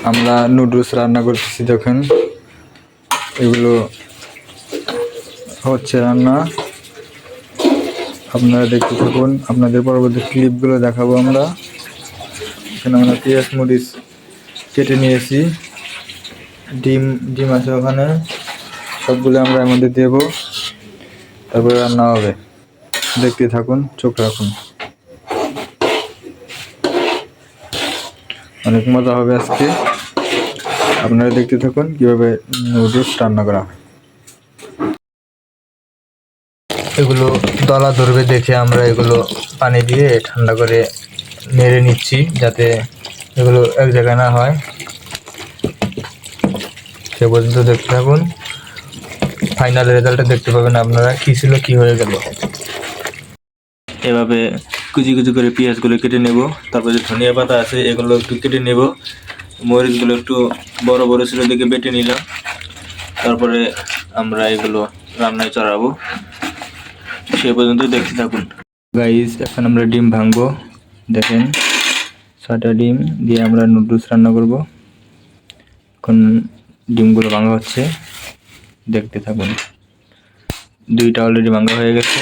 আমরা নুডলস রান্না করতেছি। দেখেন এগুলো হচ্ছে রান্না, আপনারা দেখতে থাকুন। আপনাদের পরবর্তী ক্লিপগুলো দেখাবো আমরা। এখানে আমরা পেঁয়াজ মরিচ কেটে নিয়েছি, ডিম আছে ওখানে, সবগুলো আমরা এর মধ্যে দেবো, তারপরে রান্না হবে। দেখতে থাকুন, চোখ রাখুন, অনেক মজা হবে আজকে। আপনারা দেখতে থাকুন কিভাবে নুডলস রান্না করা হয়। এগুলো দলা ধরবে দেখে আমরা এগুলো পানি দিয়ে ঠান্ডা করে নেড়ে নিচ্ছি, যাতে এগুলো এক জায়গায় না হয়। সে পর্যন্ত দেখতে থাকুন, ফাইনাল রেজাল্টটা দেখতে পাবেন আপনারা, কী ছিল কী হয়ে গেল। এভাবে কুচি কুচি করে পেঁয়াজগুলো কেটে নেব, তারপরে যে ধনিয়া পাতা আছে এগুলো একটু কেটে নেব, মরিচগুলো একটু বড় বড় ছিল দেখে বেটে নিলাম। তারপরে আমরা এগুলো রান্নায় চড়াবো, সে পর্যন্ত দেখতে থাকুন। গাইস, এখন আমরা ডিম ভাঙবো। দেখেন 6টা ডিম দিয়ে আমরা নুডলস রান্না করব। এখন ডিমগুলো ভাঙা হচ্ছে, দেখতে থাকুন। 2টা অলরেডি ভাঙা হয়ে গেছে।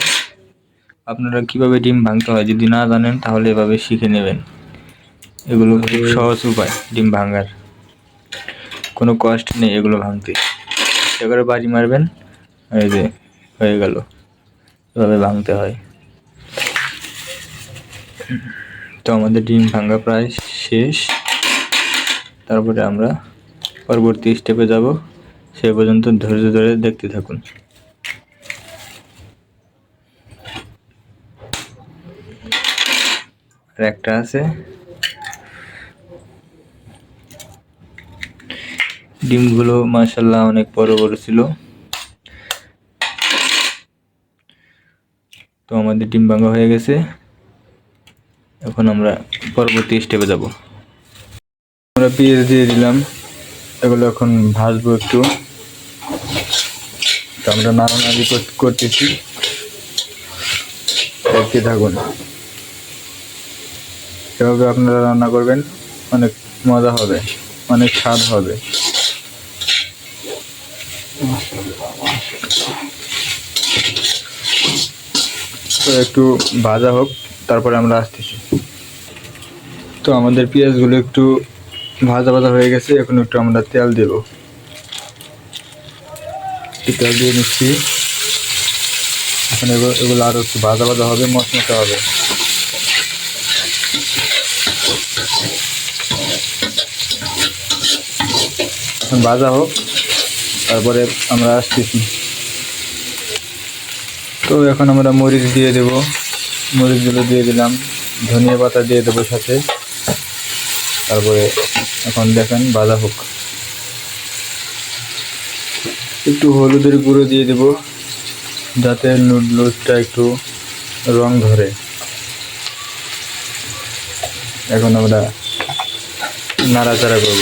আপনারা কিভাবে ডিম ভাঙতে হয় যদি না জানেন তাহলে এভাবে শিখে নেবেন। এগুলো খুব সহজ উপায় ডিম ভাঙার, কোনো কষ্ট নেই এগুলো ভাঙতে। এবারে বাজি মারবেন, এই যে হয়ে গেল। এভাবে ভাঙতে হয়। তো আমাদের ডিম ভাঙা প্রায় শেষ। তারপরে আমরা পরবর্তী স্টেপে যাব, সে পর্যন্ত ধৈর্য ধরে দেখতে থাকুন। আর একটা আছে, ডিমগুলো মাশাআল্লাহ অনেক বড় বড় ছিল। তো আমাদের ডিম ভাঙা হয়ে গেছে। এখন আমরা পরবর্তী স্টেপে যাব। আমরা পেঁয়াজ দিয়ে দিলাম, এগুলো এখন ভাজবো একটু। তো আমরা নাড়ানাড়ি করতেছি, দেখতে থাকুন। এভাবে আপনারা রান্না করবেন, অনেক মজা হবে, অনেক স্বাদ হবে। তো একটু ভাজা হোক, তারপরে আমরা আসতেছি। তো আমাদের পেঁয়াজগুলো একটু ভাজা ভাজা হয়ে গেছে। এখন একটু আমরা তেল দেব, তেল দিয়ে নিচ্ছি। এখন এগুলো আরও একটু ভাজা ভাজা হবে, মশমশা হবে। এখন ভাজা হোক, তারপরে আমরা আসতেছি। তো এখন আমরা মরিচ দিয়ে দেব, মরিচগুলো দিয়ে দিলাম, ধনিয়া পাতা দিয়ে দেবো সাথে। তারপরে এখন দেখেন ভাজা হোক। একটু হলুদের গুঁড়ো দিয়ে দেব, যাতে নুডলসটা একটু রং ধরে। এখন আমরা নাড়াচাড়া করব।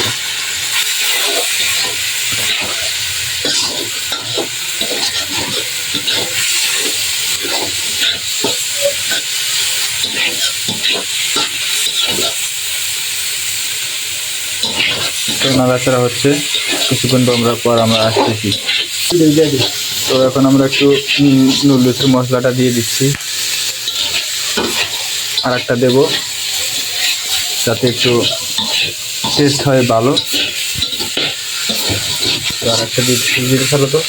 তো নাড়াচাড়া হচ্ছে, কিছুক্ষণ পর আমরা আসতেছি। তো এখন আমরা একটু নুডলসের মশলাটা দিয়ে দিচ্ছি, আর একটা দেবো যাতে একটু টেস্ট হয় ভালো। তো আর একটা দিতে ফেলো তো,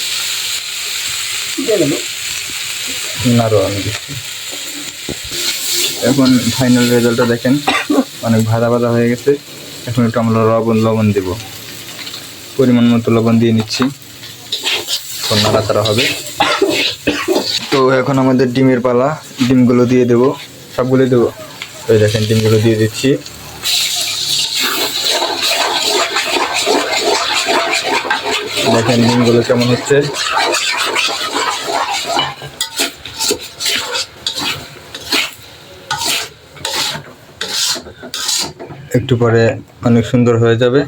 নাড়ো আমি দিচ্ছি। এখন ফাইনাল রেজাল্টটা দেখেন, অনেক ভাজা ভাজা হয়ে গেছে। এখন একটু আমরা লবণ দেব, পরিমাণ মতো লবণ দিয়ে নিচ্ছি। এখন নাড়াচাড়া হবে। তো এখন আমাদের ডিমের পালা, ডিমগুলো দিয়ে দেবো, সবগুলো দেবো। তো দেখেন ডিমগুলো দিয়ে দিচ্ছি। দেখেন ডিমগুলো কেমন হচ্ছে। একটু পরে অনেক সুন্দর হয়ে যাবে।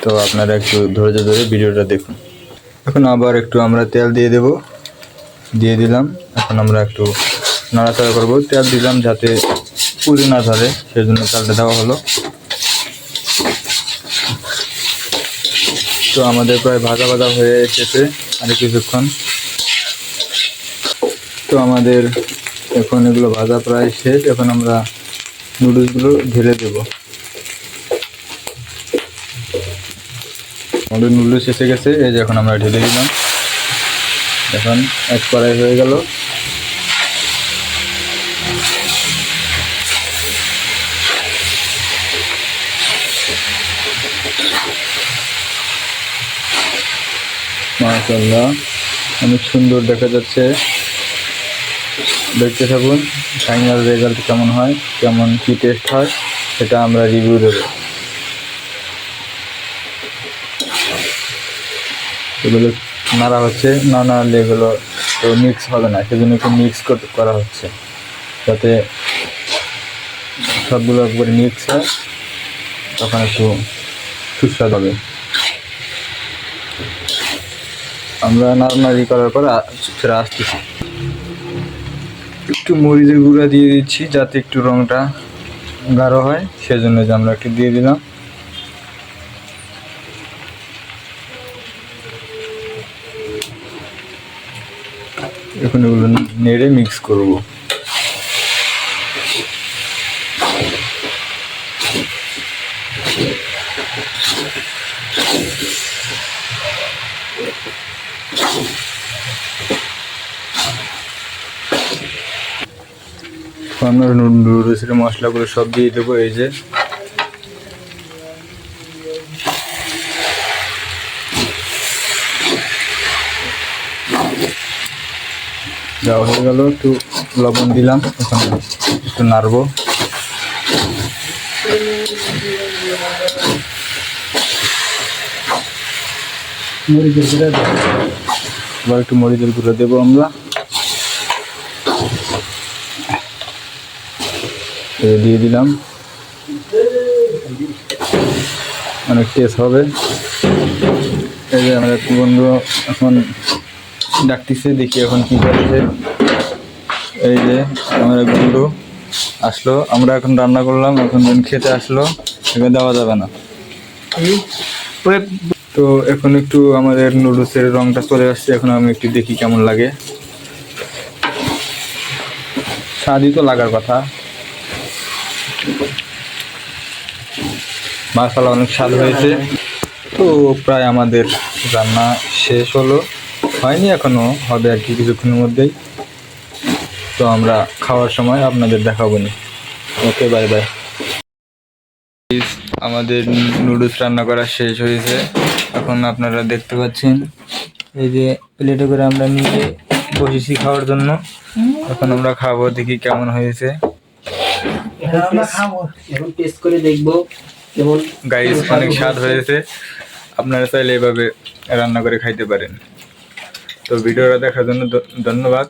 তো আপনারা একটু ধৈর্য ধরে ভিডিওটা দেখুন। এখন আবার একটু আমরা তেল দিয়ে দেব, দিয়ে দিলাম। এখন আমরা একটু নাড়াচাড়া করব। তেল দিলাম যাতে পুড়ে না ধরে সেই জন্য চালটা দেওয়া হলো। তো আমাদের প্রায় ভাজা ভাজা হয়ে এসেছে আর কিছুক্ষণ। তো আমাদের এখন এগুলো ভাজা প্রায় শেষ। এখন আমরা নুডলসগুলো ঢেলে দেব। আমাদের নুডলস এসে গেছে, এই যে এখন আমরা ঢেলে দিলাম। এখন এক কড়াই হয়ে গেল। মাশাআল্লাহ, অনেক সুন্দর দেখা যাচ্ছে। দেখতে থাকুন, ফাইনাল রেজাল্ট কেমন হয়, কেমন কি টেস্ট হয় সেটা আমরা রিভিউ দেব। এগুলো নাড়া হচ্ছে, না নাড়লে এগুলো তো মিক্স হবে না, সেজন্য একটু মিক্স করা হচ্ছে যাতে সবগুলো একবারে মিক্স হয়, তখন একটু সুস্বাদু হবে। আমরা নাড়ানাড়ি করার পর ফেরা আসতেছি। একটু মরিচের গুঁড়া দিয়ে দিচ্ছি যাতে একটু রঙটা গাঢ় হয়, সেজন্য যে আমরা একটু দিয়ে দিলাম। এখন এগুলো নেড়ে মিক্স করব। আমরা নুডলসের মশলাগুলো সব দিয়ে দেবো। এই যে দেওয়া হয়ে গেল, একটু লবণ দিলাম, এখন একটু নাড়বো। মরিচের গুঁড়া এবার একটু মরিচের গুঁড়া দেবো আমরা। দিয়ে দিলাম, অনেক টেস্ট হবে। এই যে আমাদের বন্ধু এখন ডাকতেছে, দেখি এখন কি করছে। এই যে আমার এক বন্ধু আসলো, আমরা এখন রান্না করলাম, এখন খেতে আসলো, এবার দেওয়া যাবে না। তো এখন একটু আমাদের নুডলসের রংটা চলে আসছে, এখন আমি একটু দেখি কেমন লাগে। স্বাদই তো লাগার কথা, মাশাআল্লাহ অনেক স্বাদ হয়েছে। তো প্রায় আমাদের রান্না শেষ হলো, হয়নি এখনো, হবে আর কি কিছুক্ষণের মধ্যেই। তো আমরা খাওয়ার সময় আপনাদের দেখাবো নি। ওকে, বাই বাই। আমাদের নুডলস রান্না করা শেষ হয়েছে, এখন আপনারা দেখতে পাচ্ছেন এই যে প্লেটে করে আমরা নিয়ে বসেছি খাওয়ার জন্য। এখন আমরা খাবো, দেখি কেমন হয়েছে। এখন টেস্ট করে দেখবো কেমন। গাইস, অনেক স্বাদ হয়েছে, আপনারা চাইলে এভাবে রান্না করে খাইতে পারেন। তো ভিডিওটা দেখার জন্য ধন্যবাদ।